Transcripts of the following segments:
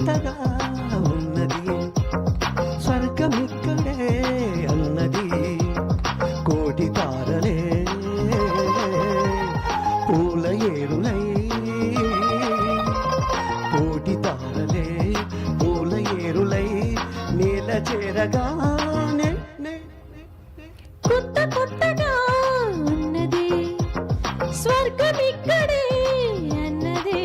కొత్తగా ఉన్నది స్వర్గమిక్కడే అన్నది కోటి తారలే పూల ఏరులై కోటి తారలే పూల ఏరులై నీల చేరగానే కొత్త కొత్తగా ఉన్నది స్వర్గమిక్కడే అన్నది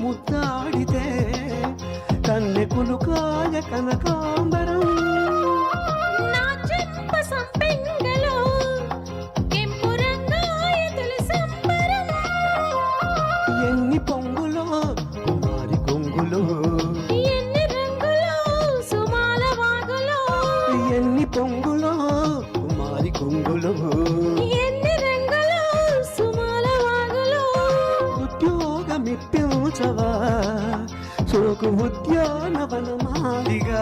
ముద్దాడితే కన్నెకులు కాయ కనకాంబరం నా చెంప సంపెంగలో కెంపు రంగాయ తులసంబరం ఎన్ని పొంగులో కుమారి కొంగులో ఎన్ని రంగులో సుమాల వాగులో ఎన్ని పొంగులో కుమారి కొంగులో ఎన్ని రంగులో సుమాల వాగులో ఉద్యోగమిప్పించవా సోకు ఉద్యానవనమాలిగా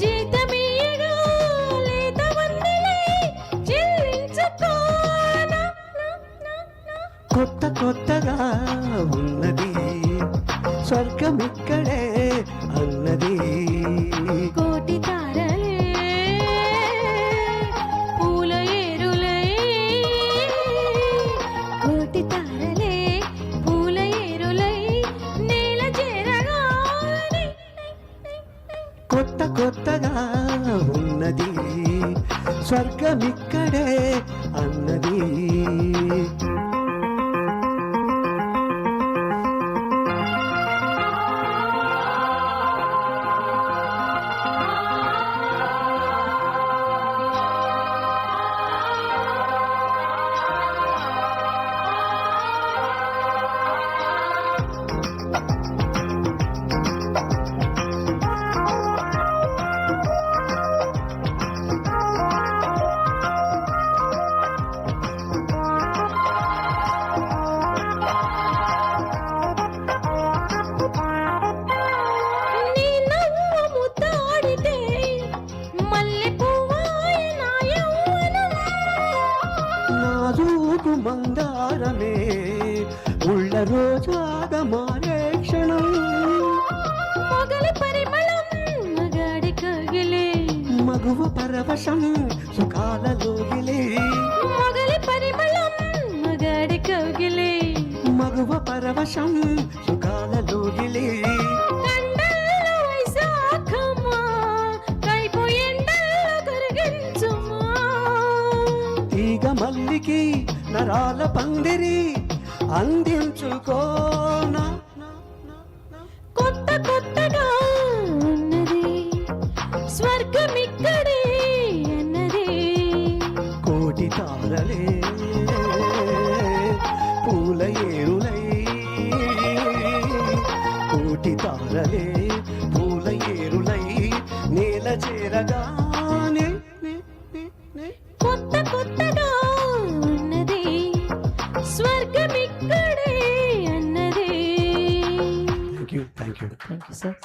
జీతమీయగా లేత వందలే చెల్లించుకోనా కొత్త కొత్తగా ఉన్నది స్వర్గమిక్కడే అన్నది కోటి తారలే పూల ఏరులై కోటి తారలే పూల ఏరులై నేల చేరగానే కొత్త కొత్తగా ఉన్నది స్వర్గమిక్కడే అన్నది నీ నవ్వు ముద్దాడితే మల్లె పువ్వాయ నా యవ్వనం నాజూకు మందారమే ఉళ్ళ రోజాగా మారే క్షణం మొగలి పరిమళం మగాడి కగిలే మగువ పరవశం సుఖాలలోగిలే మొగలి పరిమళం మగాడి కగిలే మగువ పరవశం సుఖాలలోగిలే కండల్లో వైశాఖమా కైపు ఎండల్లో కరిగించుమా తీగ మల్లికి నరాల పందిరి అందించుకోనా కొత్త కొత్తగా ఉన్నది స్వర్గమిక్కడే అన్నది కోటి తారలే పూల ఏరులై కోటి తారలే పూల ఏరులై నేల చేరగానే కొత్త కొత్తగా ఉన్నది స్వర్గమిక్కడే అన్నది thank you thank you sir